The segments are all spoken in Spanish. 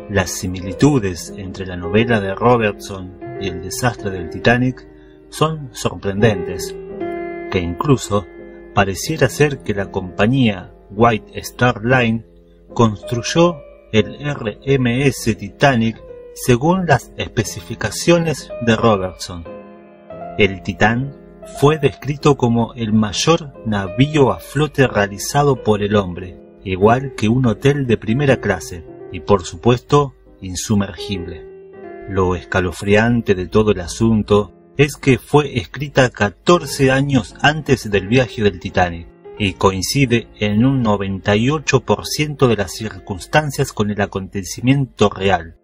Las similitudes entre la novela de Robertson y el desastre del Titanic son sorprendentes, que incluso pareciera ser que la compañía White Star Line construyó el RMS Titanic según las especificaciones de Robertson. El Titán fue descrito como el mayor navío a flote realizado por el hombre, igual que un hotel de primera clase, y por supuesto insumergible. Lo escalofriante de todo el asunto es que fue escrita 14 años antes del viaje del Titanic y coincide en un 98% de las circunstancias con el acontecimiento real.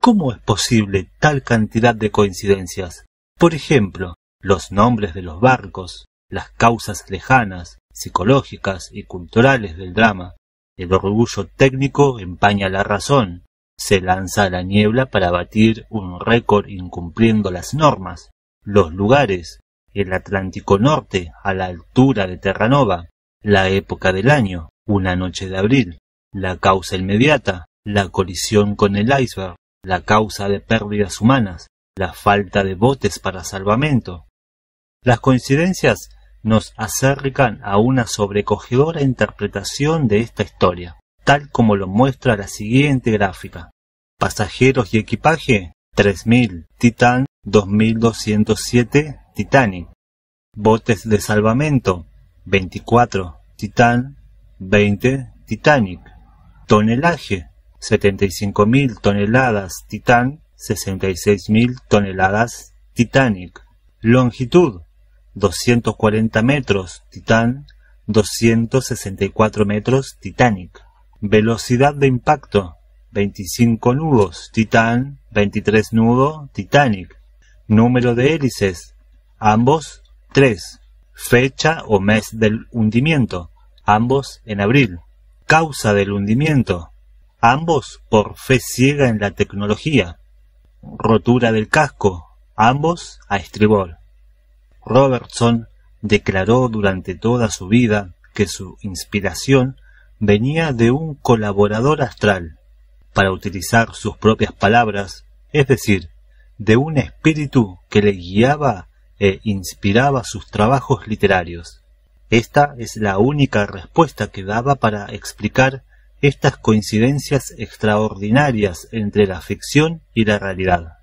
¿Cómo es posible tal cantidad de coincidencias? Por ejemplo, los nombres de los barcos, las causas lejanas, psicológicas y culturales del drama. El orgullo técnico empaña la razón. Se lanza a la niebla para batir un récord incumpliendo las normas. Los lugares, el Atlántico Norte a la altura de Terranova, la época del año, una noche de abril, la causa inmediata, la colisión con el iceberg, la causa de pérdidas humanas, la falta de botes para salvamento. Las coincidencias nos acercan a una sobrecogedora interpretación de esta historia, tal como lo muestra la siguiente gráfica. Pasajeros y equipaje, 3.000, Titan, 2.207, Titanic. Botes de salvamento, 24, Titan, 20, Titanic. Tonelaje, 75.000 toneladas, Titan, 66.000 toneladas, Titanic. Longitud, 240 metros, Titán, 264 metros, Titanic. Velocidad de impacto, 25 nudos, Titán, 23 nudos, Titanic. Número de hélices, ambos 3. Fecha o mes del hundimiento, ambos en abril. Causa del hundimiento, ambos por fe ciega en la tecnología. Rotura del casco, ambos a estribor. Robertson declaró durante toda su vida que su inspiración venía de un colaborador astral, para utilizar sus propias palabras, es decir, de un espíritu que le guiaba e inspiraba sus trabajos literarios. Esta es la única respuesta que daba para explicar estas coincidencias extraordinarias entre la ficción y la realidad.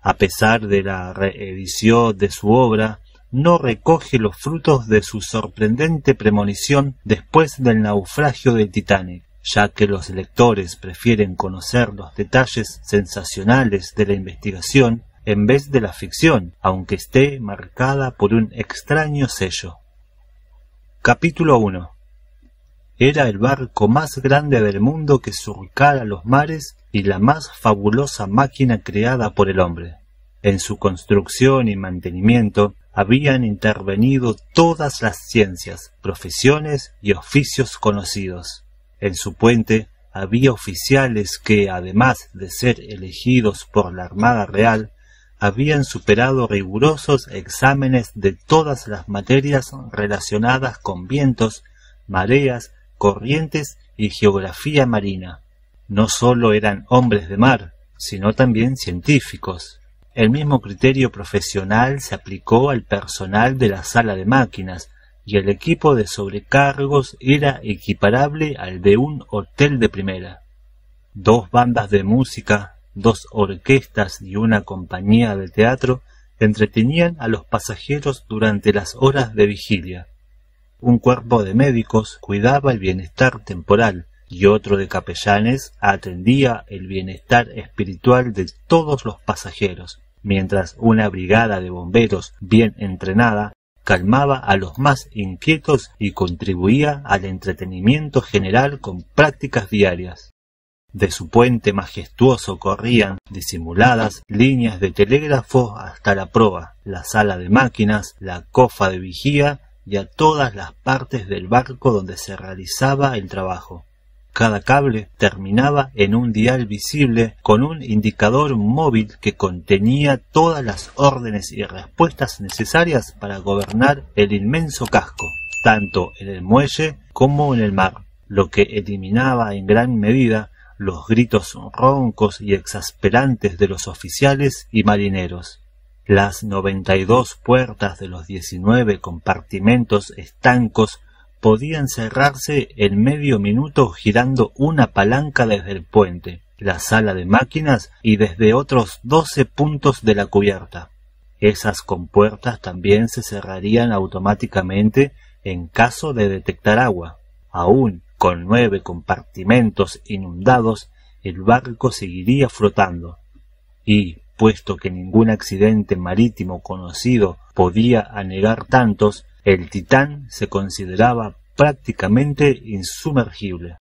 A pesar de la reedición de su obra, no recoge los frutos de su sorprendente premonición después del naufragio del Titanic, ya que los lectores prefieren conocer los detalles sensacionales de la investigación en vez de la ficción, aunque esté marcada por un extraño sello. Capítulo 1. Era el barco más grande del mundo que surcara los mares y la más fabulosa máquina creada por el hombre. En su construcción y mantenimiento habían intervenido todas las ciencias, profesiones y oficios conocidos. En su puente había oficiales que, además de ser elegidos por la Armada Real, habían superado rigurosos exámenes de todas las materias relacionadas con vientos, mareas, corrientes y geografía marina. No sólo eran hombres de mar, sino también científicos. El mismo criterio profesional se aplicó al personal de la sala de máquinas, y el equipo de sobrecargos era equiparable al de un hotel de primera. 2 bandas de música, 2 orquestas y una compañía de teatro entretenían a los pasajeros durante las horas de vigilia. Un cuerpo de médicos cuidaba el bienestar temporal y otro de capellanes atendía el bienestar espiritual de todos los pasajeros, mientras una brigada de bomberos bien entrenada calmaba a los más inquietos y contribuía al entretenimiento general con prácticas diarias. De su puente majestuoso corrían, disimuladas, líneas de telégrafo hasta la proa, la sala de máquinas, la cofa de vigía y a todas las partes del barco donde se realizaba el trabajo. Cada cable terminaba en un dial visible con un indicador móvil que contenía todas las órdenes y respuestas necesarias para gobernar el inmenso casco, tanto en el muelle como en el mar, lo que eliminaba en gran medida los gritos roncos y exasperantes de los oficiales y marineros. Las 92 puertas de los 19 compartimentos estancos podían cerrarse en medio minuto girando una palanca desde el puente, la sala de máquinas y desde otros 12 puntos de la cubierta. Esas compuertas también se cerrarían automáticamente en caso de detectar agua. Aún con 9 compartimentos inundados, el barco seguiría flotando. Y, puesto que ningún accidente marítimo conocido podía anegar tantos, el Titán se consideraba prácticamente insumergible.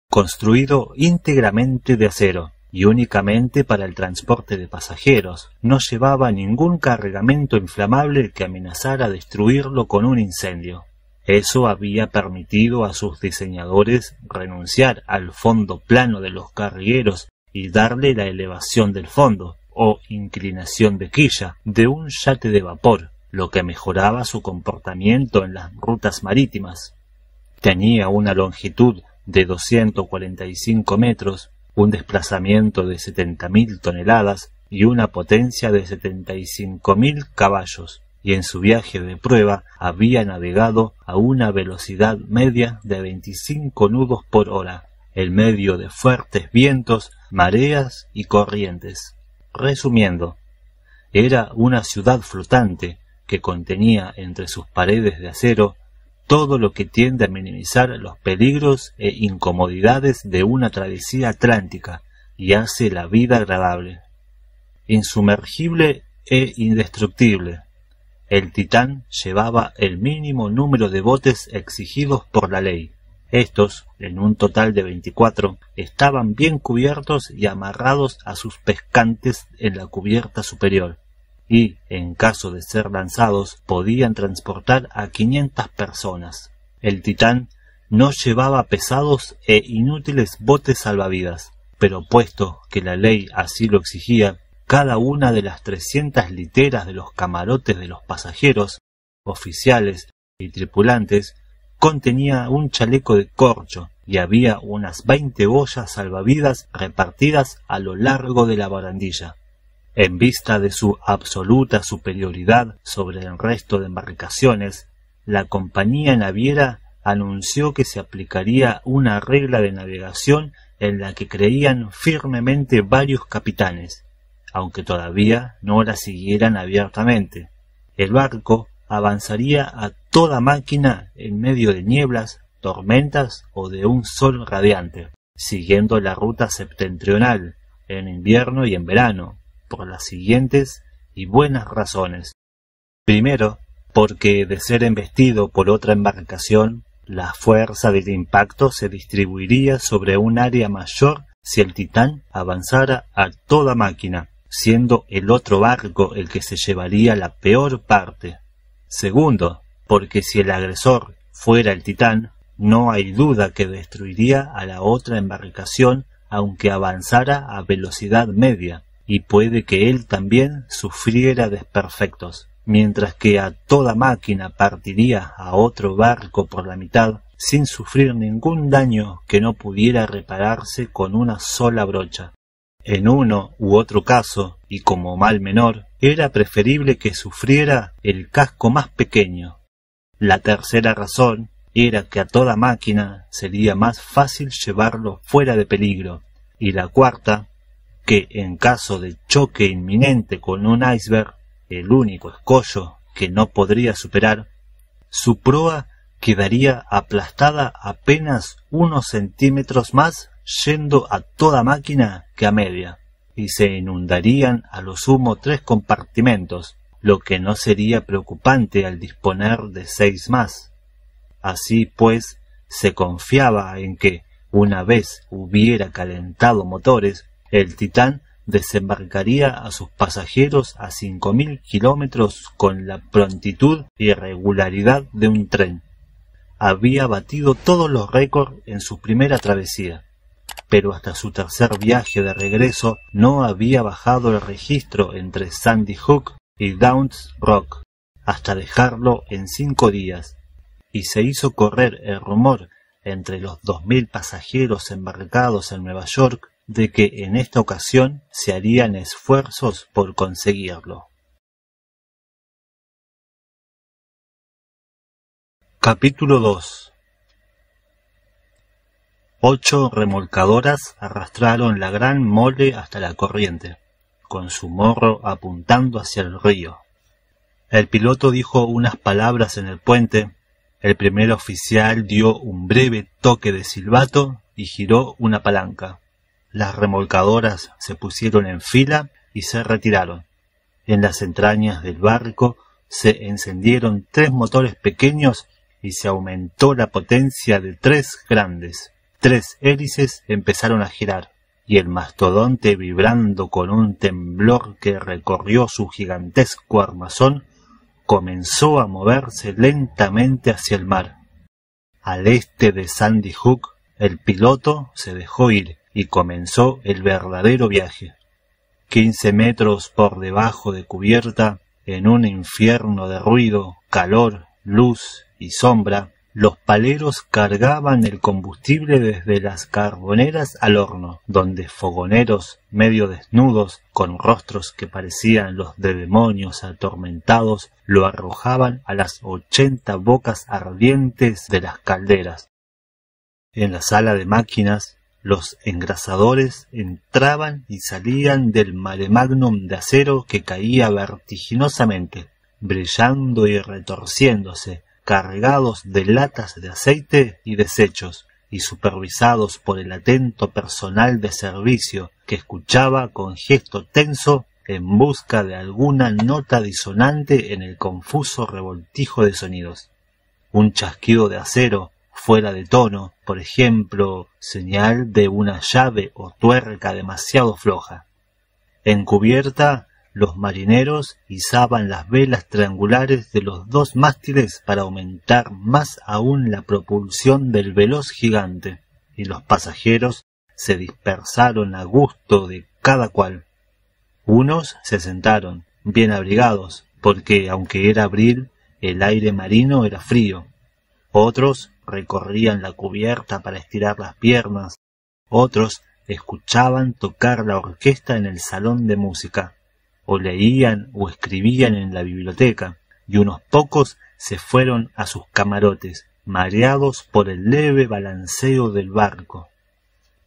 Construido íntegramente de acero y únicamente para el transporte de pasajeros, no llevaba ningún cargamento inflamable que amenazara destruirlo con un incendio. Eso había permitido a sus diseñadores renunciar al fondo plano de los cargueros y darle la elevación del fondo, o inclinación de quilla, de un yate de vapor, lo que mejoraba su comportamiento en las rutas marítimas. Tenía una longitud de 245 metros, un desplazamiento de 70.000 toneladas y una potencia de 75.000 caballos, y en su viaje de prueba había navegado a una velocidad media de 25 nudos por hora, en medio de fuertes vientos, mareas y corrientes. Resumiendo, era una ciudad flotante que contenía entre sus paredes de acero todo lo que tiende a minimizar los peligros e incomodidades de una travesía atlántica y hace la vida agradable. Insumergible e indestructible, el Titán llevaba el mínimo número de botes exigidos por la ley. Estos, en un total de 24, estaban bien cubiertos y amarrados a sus pescantes en la cubierta superior, y, en caso de ser lanzados, podían transportar a 500 personas. El Titán no llevaba pesados e inútiles botes salvavidas, pero puesto que la ley así lo exigía, cada una de las 300 literas de los camarotes de los pasajeros, oficiales y tripulantes contenía un chaleco de corcho y había unas 20 boyas salvavidas repartidas a lo largo de la barandilla. En vista de su absoluta superioridad sobre el resto de embarcaciones, la compañía naviera anunció que se aplicaría una regla de navegación en la que creían firmemente varios capitanes, aunque todavía no la siguieran abiertamente. El barco avanzaría a toda máquina en medio de nieblas, tormentas o de un sol radiante, siguiendo la ruta septentrional, en invierno y en verano, por las siguientes y buenas razones. Primero, porque de ser embestido por otra embarcación, la fuerza del impacto se distribuiría sobre un área mayor si el Titán avanzara a toda máquina, siendo el otro barco el que se llevaría la peor parte. Segundo, porque si el agresor fuera el Titán, no hay duda que destruiría a la otra embarcación aunque avanzara a velocidad media, y puede que él también sufriera desperfectos, mientras que a toda máquina partiría a otro barco por la mitad sin sufrir ningún daño que no pudiera repararse con una sola brocha. En uno u otro caso, y como mal menor, era preferible que sufriera el casco más pequeño. La tercera razón era que a toda máquina sería más fácil llevarlo fuera de peligro, y la cuarta, que en caso de choque inminente con un iceberg, el único escollo que no podría superar, su proa quedaría aplastada apenas unos centímetros más yendo a toda máquina que a media, y se inundarían a lo sumo 3 compartimentos, lo que no sería preocupante al disponer de 6 más. Así pues, se confiaba en que, una vez hubiera calentado motores, el Titán desembarcaría a sus pasajeros a 5.000 kilómetros con la prontitud y regularidad de un tren. Había batido todos los récords en su primera travesía, pero hasta su tercer viaje de regreso no había bajado el registro entre Sandy Hook y Downs Rock, hasta dejarlo en 5 días, y se hizo correr el rumor entre los 2000 pasajeros embarcados en Nueva York de que en esta ocasión se harían esfuerzos por conseguirlo. Capítulo 2. 8 remolcadoras arrastraron la gran mole hasta la corriente, con su morro apuntando hacia el río. El piloto dijo unas palabras en el puente, el primer oficial dio un breve toque de silbato y giró una palanca. Las remolcadoras se pusieron en fila y se retiraron. En las entrañas del barco se encendieron 3 motores pequeños y se aumentó la potencia de 3 grandes. 3 hélices empezaron a girar, y el mastodonte, vibrando con un temblor que recorrió su gigantesco armazón, comenzó a moverse lentamente hacia el mar. Al este de Sandy Hook, el piloto se dejó ir y comenzó el verdadero viaje. 15 metros por debajo de cubierta, en un infierno de ruido, calor, luz y sombra, los paleros cargaban el combustible desde las carboneras al horno, donde fogoneros medio desnudos, con rostros que parecían los de demonios atormentados, lo arrojaban a las 80 bocas ardientes de las calderas. En la sala de máquinas, los engrasadores entraban y salían del mare magnum de acero que caía vertiginosamente, brillando y retorciéndose, cargados de latas de aceite y desechos, y supervisados por el atento personal de servicio que escuchaba con gesto tenso en busca de alguna nota disonante en el confuso revoltijo de sonidos. Un chasquido de acero fuera de tono, por ejemplo, señal de una llave o tuerca demasiado floja. En cubierta, los marineros izaban las velas triangulares de los 2 mástiles para aumentar más aún la propulsión del veloz gigante, y los pasajeros se dispersaron a gusto de cada cual. Unos se sentaron, bien abrigados, porque aunque era abril, el aire marino era frío. Otros recorrían la cubierta para estirar las piernas. Otros escuchaban tocar la orquesta en el salón de música, o leían o escribían en la biblioteca, y unos pocos se fueron a sus camarotes, mareados por el leve balanceo del barco.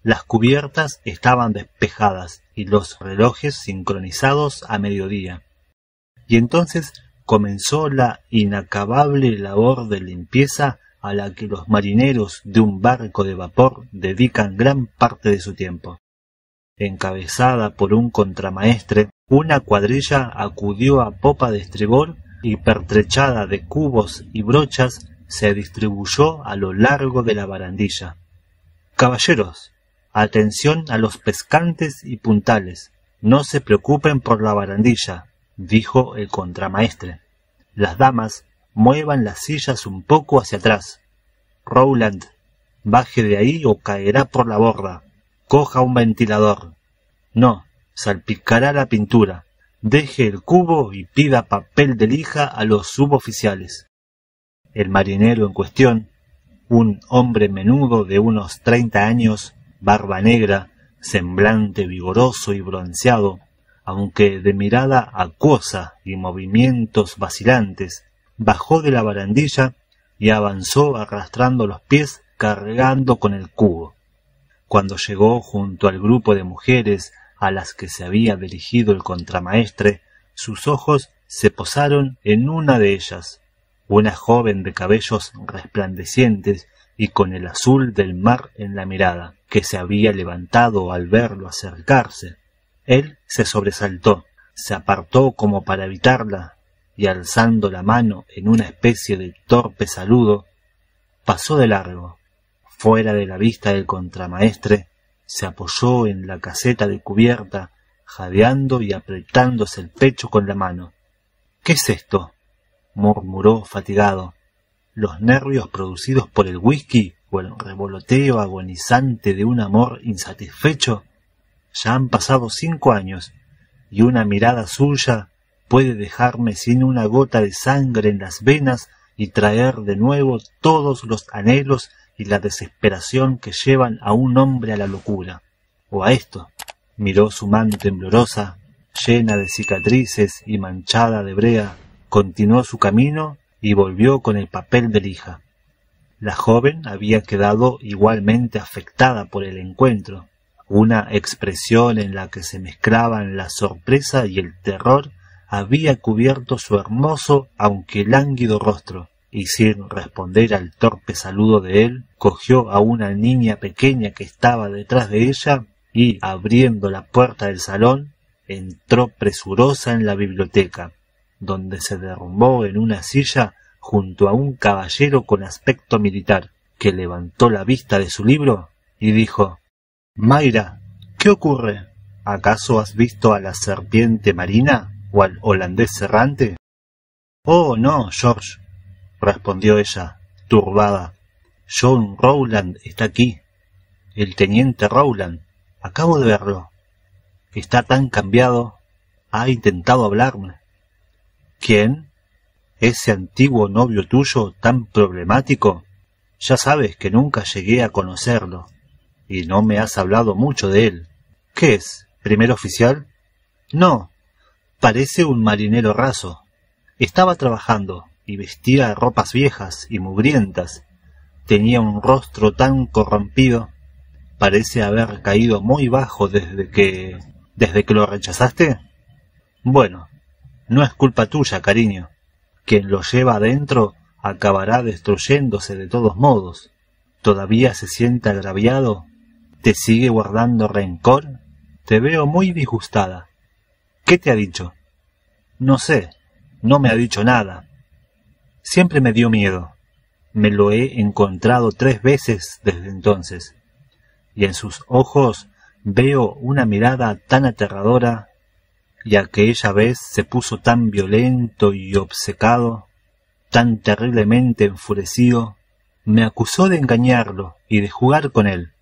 Las cubiertas estaban despejadas y los relojes sincronizados a mediodía. Y entonces comenzó la inacabable labor de limpieza a la que los marineros de un barco de vapor dedican gran parte de su tiempo. Encabezada por un contramaestre, una cuadrilla acudió a popa de estribor y, pertrechada de cubos y brochas, se distribuyó a lo largo de la barandilla. «Caballeros, atención a los pescantes y puntales, no se preocupen por la barandilla», dijo el contramaestre. «Las damas, muevan las sillas un poco hacia atrás. Rowland, baje de ahí o caerá por la borda. Coja un ventilador. No, salpicará la pintura. Deje el cubo y pida papel de lija a los suboficiales». El marinero en cuestión, un hombre menudo de unos 30 años, barba negra, semblante vigoroso y bronceado, aunque de mirada acuosa y movimientos vacilantes, bajó de la barandilla y avanzó arrastrando los pies, cargando con el cubo. Cuando llegó junto al grupo de mujeres a las que se había dirigido el contramaestre, sus ojos se posaron en una de ellas, una joven de cabellos resplandecientes y con el azul del mar en la mirada, que se había levantado al verlo acercarse. Él se sobresaltó, se apartó como para evitarla, y alzando la mano en una especie de torpe saludo, pasó de largo. Fuera de la vista del contramaestre, se apoyó en la caseta de cubierta, jadeando y apretándose el pecho con la mano. «¿Qué es esto?», murmuró fatigado. «¿Los nervios producidos por el whisky o el revoloteo agonizante de un amor insatisfecho? Ya han pasado 5 años, y una mirada suya puede dejarme sin una gota de sangre en las venas y traer de nuevo todos los anhelos y la desesperación que llevan a un hombre a la locura. O a esto. Miró su mano temblorosa, llena de cicatrices y manchada de brea, continuó su camino y volvió con el papel de lija. La joven había quedado igualmente afectada por el encuentro. Una expresión en la que se mezclaban la sorpresa y el terror había cubierto su hermoso aunque lánguido rostro, y sin responder al torpe saludo de él, cogió a una niña pequeña que estaba detrás de ella y, abriendo la puerta del salón, entró presurosa en la biblioteca, donde se derrumbó en una silla junto a un caballero con aspecto militar, que levantó la vista de su libro y dijo: «Mayra, ¿qué ocurre? ¿Acaso has visto a la serpiente marina o al holandés errante?» «Oh, no, George», respondió ella, turbada. «John Rowland está aquí. El teniente Rowland. Acabo de verlo. Está tan cambiado. Ha intentado hablarme». «¿Quién? ¿Ese antiguo novio tuyo tan problemático? Ya sabes que nunca llegué a conocerlo, y no me has hablado mucho de él. ¿Qué es? ¿Primer oficial?» «No, parece un marinero raso. Estaba trabajando y vestía ropas viejas y mugrientas. Tenía un rostro tan corrompido. Parece haber caído muy bajo desde que lo rechazaste. Bueno, no es culpa tuya, cariño. Quien lo lleva adentro acabará destruyéndose de todos modos. ¿Todavía se siente agraviado? ¿Te sigue guardando rencor? Te veo muy disgustada. ¿Qué te ha dicho?» «No sé, no me ha dicho nada. Siempre me dio miedo. Me lo he encontrado 3 veces desde entonces. Y en sus ojos veo una mirada tan aterradora, y aquella vez se puso tan violento y obcecado, tan terriblemente enfurecido. Me acusó de engañarlo y de jugar con él,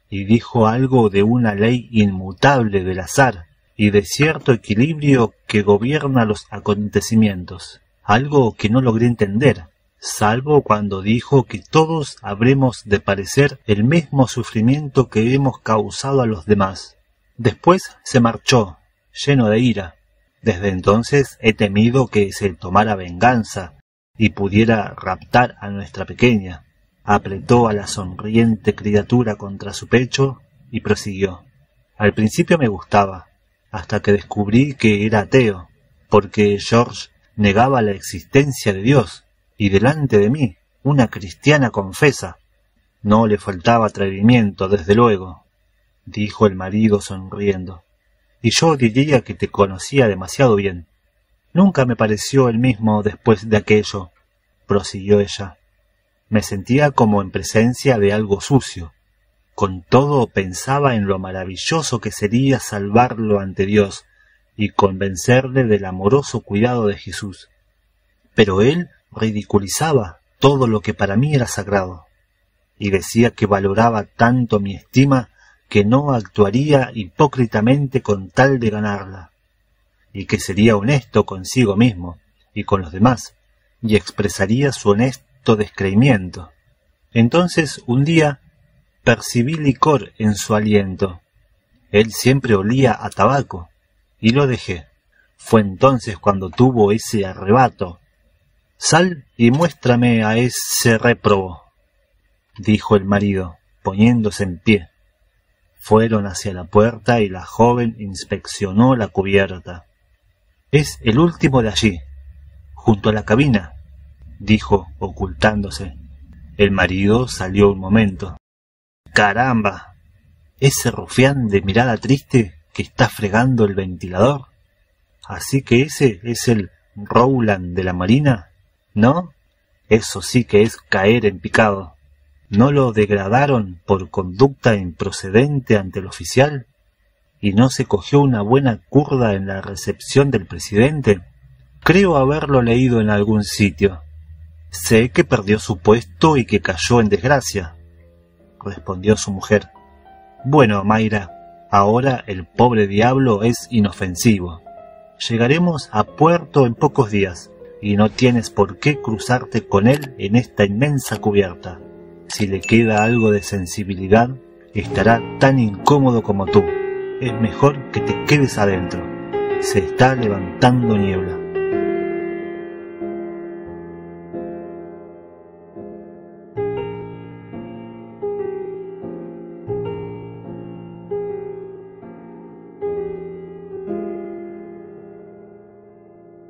y dijo algo de una ley inmutable del azar y de cierto equilibrio que gobierna los acontecimientos, algo que no logré entender, salvo cuando dijo que todos habremos de padecer el mismo sufrimiento que hemos causado a los demás. Después se marchó, lleno de ira. Desde entonces he temido que se tomara venganza y pudiera raptar a nuestra pequeña». Apretó a la sonriente criatura contra su pecho y prosiguió: «Al principio me gustaba, hasta que descubrí que era ateo, porque George negaba la existencia de Dios, y delante de mí, una cristiana confesa. No le faltaba atrevimiento, desde luego», dijo el marido sonriendo, «y yo diría que te conocía demasiado bien. Nunca me pareció el mismo después de aquello», prosiguió ella. «Me sentía como en presencia de algo sucio. Con todo pensaba en lo maravilloso que sería salvarlo ante Dios y convencerle del amoroso cuidado de Jesús. Pero él ridiculizaba todo lo que para mí era sagrado, y decía que valoraba tanto mi estima que no actuaría hipócritamente con tal de ganarla, y que sería honesto consigo mismo y con los demás, y expresaría su honesto descreimiento. Entonces un día percibí licor en su aliento. Él siempre olía a tabaco, y lo dejé. Fue entonces cuando tuvo ese arrebato. «Sal y muéstrame a ese réprobo», dijo el marido, poniéndose en pie. Fueron hacia la puerta y la joven inspeccionó la cubierta. «Es el último de allí, junto a la cabina», dijo, ocultándose. El marido salió un momento. «¡Caramba! ¿Ese rufián de mirada triste que está fregando el ventilador? Así que ese es el Rowland de la Marina, ¿no? Eso sí que es caer en picado. ¿No lo degradaron por conducta improcedente ante el oficial? ¿Y no se cogió una buena curda en la recepción del presidente? Creo haberlo leído en algún sitio. Sé que perdió su puesto y que cayó en desgracia», respondió su mujer. «Bueno, Mayra, ahora el pobre diablo es inofensivo. Llegaremos a puerto en pocos días, y no tienes por qué cruzarte con él en esta inmensa cubierta. si le queda algo de sensibilidad, estará tan incómodo como tú. Es mejor que te quedes adentro. Se está levantando niebla.